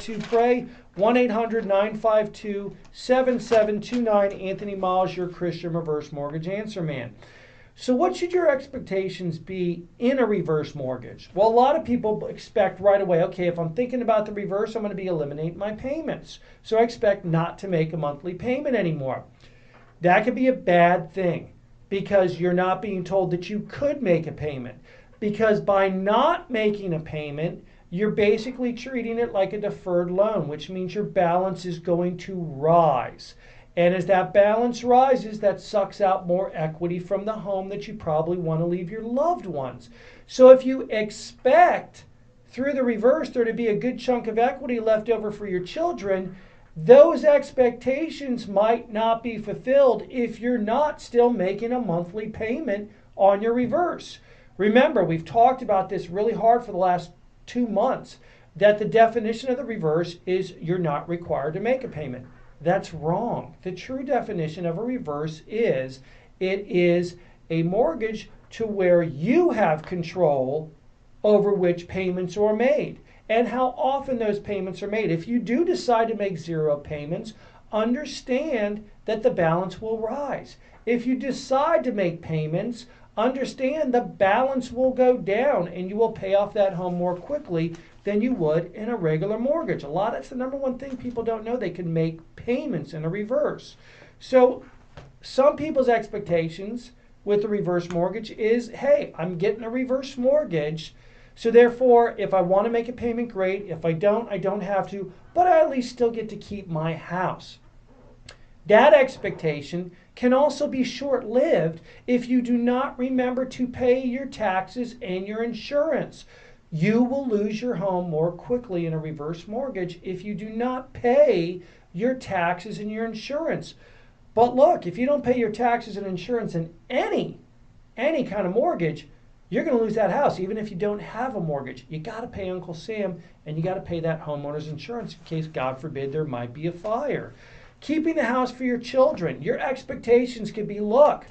952-PRAY, 1-800-952-7729. Anthony Miles, your Christian reverse mortgage answer man. So what should your expectations be in a reverse mortgage? Well, a lot of people expect right away, okay, if I'm thinking about the reverse, I'm going to be eliminating my payments. So I expect not to make a monthly payment anymore. That could be a bad thing because you're not being told that you could make a payment. Because by not making a payment, you're basically treating it like a deferred loan, which means your balance is going to rise. And as that balance rises, that sucks out more equity from the home that you probably want to leave your loved ones. So if you expect through the reverse there to be a good chunk of equity left over for your children, those expectations might not be fulfilled if you're not still making a monthly payment on your reverse. Remember, we've talked about this really hard for the last 2 months, that the definition of the reverse is you're not required to make a payment. That's wrong. The true definition of a reverse is it is a mortgage to where you have control over which payments are made and how often those payments are made. If you do decide to make 0 payments, understand that the balance will rise. If you decide to make payments, understand the balance will go down and you will pay off that home more quickly than you would in a regular mortgage. That's the number one thing people don't know. They can make payments in a reverse. So some people's expectations with the reverse mortgage is, hey, I'm getting a reverse mortgage, so therefore if I want to make a payment, great. If I don't have to, but I at least still get to keep my house. That expectation can also be short-lived if you do not remember to pay your taxes and your insurance. You will lose your home more quickly in a reverse mortgage if you do not pay your taxes and your insurance. But look, if you don't pay your taxes and insurance in any kind of mortgage, you're going to lose that house even if you don't have a mortgage. You got to pay Uncle Sam and you got to pay that homeowner's insurance in case, God forbid, there might be a fire. Keeping the house for your children. Your expectations could be, look,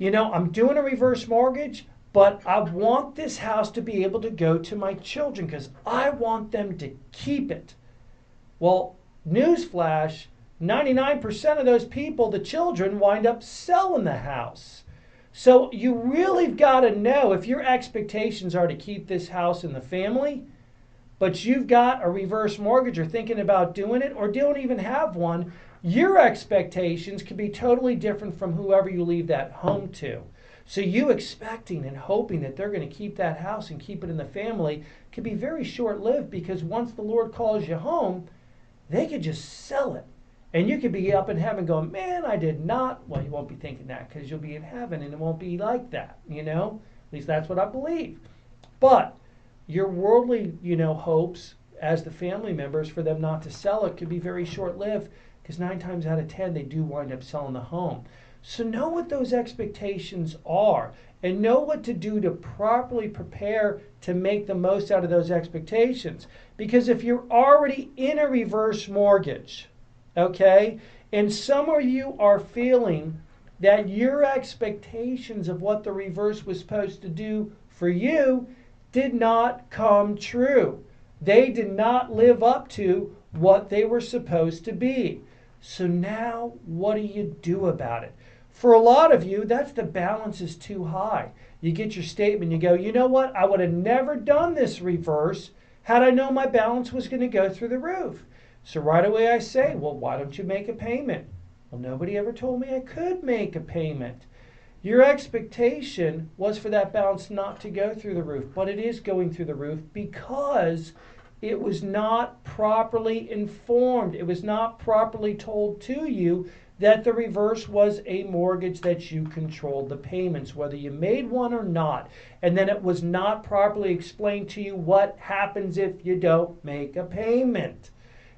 I'm doing a reverse mortgage, but I want this house to be able to go to my children because I want them to keep it. Well, newsflash, 99% of those people, the children, wind up selling the house. So you really got to know if your expectations are to keep this house in the family, but you've got a reverse mortgage or thinking about doing it or don't even have one, your expectations could be totally different from whoever you leave that home to. So you expecting and hoping that they're going to keep that house and keep it in the family could be very short-lived because once the Lord calls you home, they could just sell it. And you could be up in heaven going, man, I did not. Well, you won't be thinking that because you'll be in heaven and it won't be like that, At least that's what I believe. But your worldly, hopes as the family members for them not to sell it could be very short-lived because 9 times out of 10 they do wind up selling the home. So know what those expectations are and know what to do to properly prepare to make the most out of those expectations. Because if you're already in a reverse mortgage, okay, and some of you are feeling that your expectations of what the reverse was supposed to do for you did not come true. They did not live up to what they were supposed to be. So now what do you do about it? For a lot of you, that's the balance is too high. You get your statement, you go, you know what? I would have never done this reverse had I known my balance was going to go through the roof. So right away I say, well, why don't you make a payment? Well, nobody ever told me I could make a payment. Your expectation was for that balance not to go through the roof, but it is going through the roof because it was not properly informed. It was not properly told to you that the reverse was a mortgage that you controlled the payments, whether you made one or not. And then it was not properly explained to you what happens if you don't make a payment,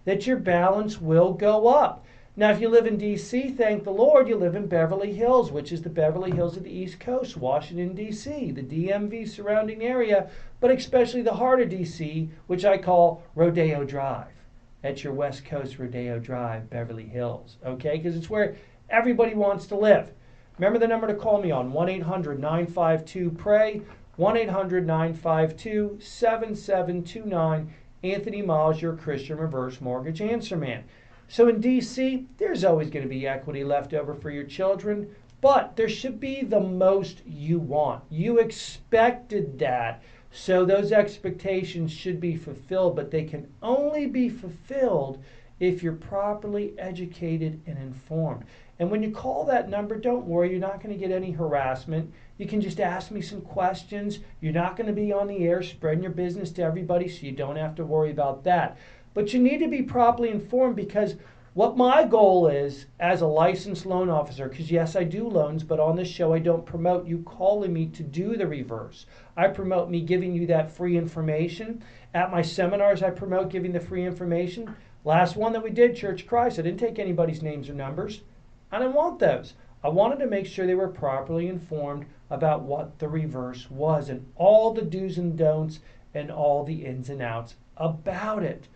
that your balance will go up. Now, if you live in D.C., thank the Lord, you live in Beverly Hills, which is the Beverly Hills of the East Coast, Washington, D.C., the DMV surrounding area, but especially the heart of D.C., which I call Rodeo Drive. That's your West Coast Rodeo Drive, Beverly Hills, okay? Because it's where everybody wants to live. Remember the number to call me on, 1-800-952-PRAY, 1-800-952-7729. Anthony Miles, your Christian reverse mortgage answer man. So in DC, there's always going to be equity left over for your children, but there should be the most you want. You expected that, so those expectations should be fulfilled, but they can only be fulfilled if you're properly educated and informed. And when you call that number, don't worry, you're not going to get any harassment. You can just ask me some questions. You're not going to be on the air spreading your business to everybody, so you don't have to worry about that. But you need to be properly informed, because what my goal is as a licensed loan officer, because yes, I do loans, but on this show I don't promote you calling me to do the reverse. I promote me giving you that free information. At my seminars, I promote giving the free information. Last one that we did, Church of Christ, I didn't take anybody's names or numbers. I didn't want those. I wanted to make sure they were properly informed about what the reverse was and all the do's and don'ts and all the ins and outs about it.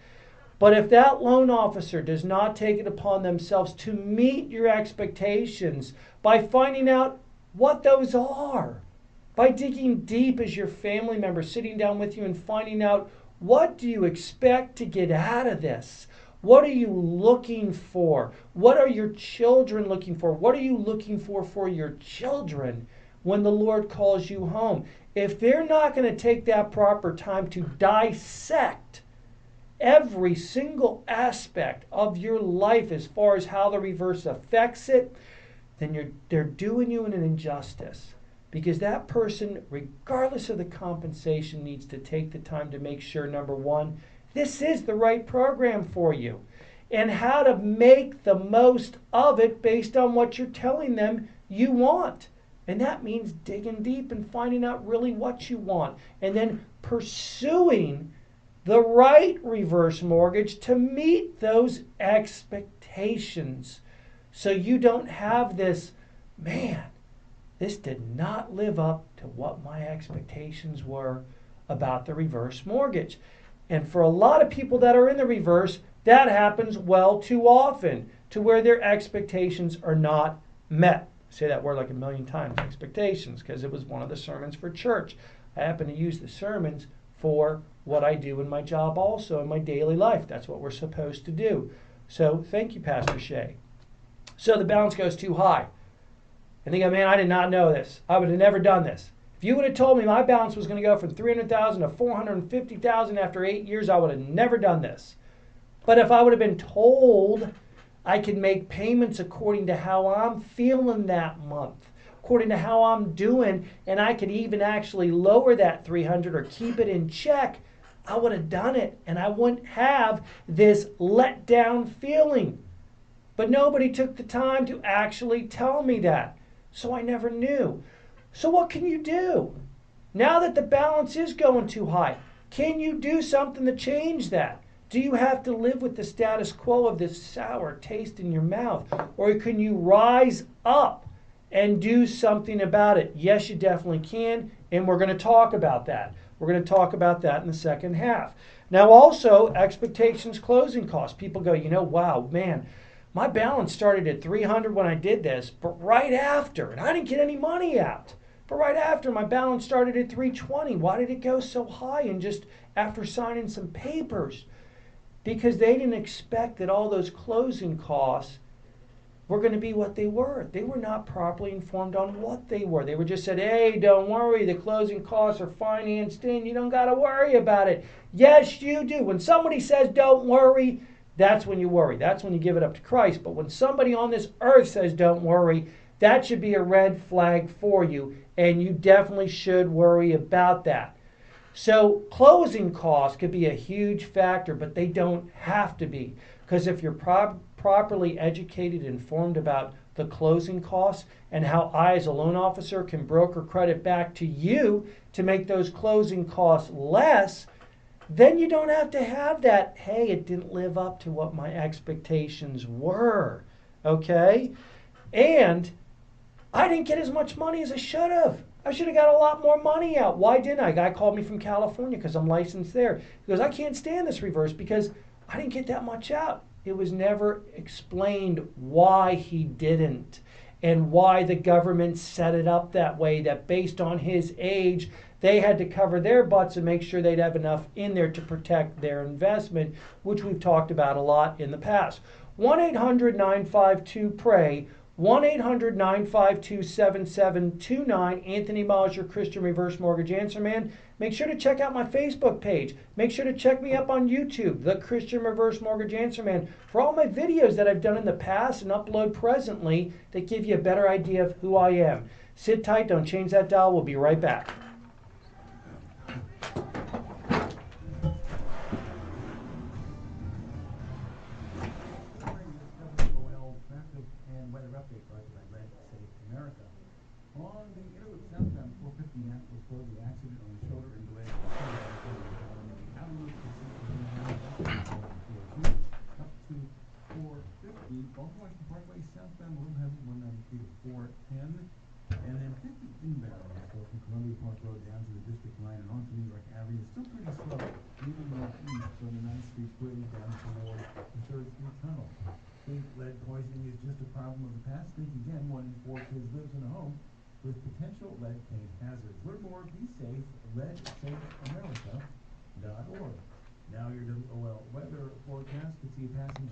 But if that loan officer does not take it upon themselves to meet your expectations by finding out what those are, by digging deep as your family member, sitting down with you and finding out, what do you expect to get out of this? What are you looking for? What are your children looking for? What are you looking for your children when the Lord calls you home? If they're not going to take that proper time to dissect every single aspect of your life as far as how the reverse affects it, then they're doing you an injustice. Because that person, regardless of the compensation, needs to take the time to make sure, number one, this is the right program for you, and how to make the most of it based on what you're telling them you want. And that means digging deep and finding out really what you want, and then pursuing the right reverse mortgage to meet those expectations. So you don't have this, man, this did not live up to what my expectations were about the reverse mortgage. And for a lot of people that are in the reverse, that happens well too often, to where their expectations are not met. I say that word like a million times, expectations, because it was one of the sermons for church. I happen to use the sermons for what I do in my job also, in my daily life. That's what we're supposed to do. So thank you, Pastor Shea. So the balance goes too high. And they go, man, I did not know this. I would have never done this. If you would have told me my balance was going to go from $300,000 to $450,000 after 8 years, I would have never done this. But if I would have been told I could make payments according to how I'm feeling that month, according to how I'm doing, and I could even actually lower that $300 or keep it in check, I would have done it, and I wouldn't have this let down feeling. But nobody took the time to actually tell me that, so I never knew. So what can you do? Now that the balance is going too high, can you do something to change that? Do you have to live with the status quo of this sour taste in your mouth? Or can you rise up and do something about it? Yes, you definitely can, and we're going to talk about that. We're going to talk about that in the second half. Now also, expectations, closing costs. People go, wow, man, my balance started at $300 when I did this, but right after, and I didn't get any money out. But right after, my balance started at $320. Why did it go so high? And just after signing some papers, because they didn't expect that all those closing costs were going to be what they were. They were not properly informed on what they were. They were just said, hey, don't worry, the closing costs are financed in. You don't got to worry about it. Yes, you do. When somebody says don't worry, that's when you worry. That's when you give it up to Christ. But when somebody on this earth says don't worry, that should be a red flag for you, and you definitely should worry about that. So closing costs could be a huge factor, but they don't have to be. Because if you're properly educated and informed about the closing costs and how I as a loan officer can broker credit back to you to make those closing costs less, then you don't have to have that, hey, it didn't live up to what my expectations were, okay? And I didn't get as much money as I should have. I should have got a lot more money out. Why didn't I? A guy called me from California because I'm licensed there. He goes, I can't stand this reverse because I didn't get that much out. It was never explained why he didn't and why the government set it up that way, that based on his age, they had to cover their butts and make sure they'd have enough in there to protect their investment, which we've talked about a lot in the past. 1-800-952-PRAY, 1-800-952-7729. Anthony Miles, your Christian Reverse Mortgage Answer Man. Make sure to check out my Facebook page. Make sure to check me up on YouTube, The Christian Reverse Mortgage Answer Man, for all my videos that I've done in the past and upload presently that give you a better idea of who I am. Sit tight, don't change that dial. We'll be right back. On the Interloop southbound 450 Nashville Road, the accident on the shoulder and delay up to 450. Baltimore Washington Parkway southbound Little Heaven 193 to 410. And then 50 inbound, so from Columbia Park Road down to the District Line and onto New York Avenue. Still pretty slow, moving northeast from the 9th Street Bridge down toward the 3rd Street Tunnel. Think lead poisoning is just a problem of the past. Think again, 1 in 4 kids lives in a home with potential lead paint hazards. Learn more, be safe, leadsafeamerica.org. Now your WOL weather forecast could see a passing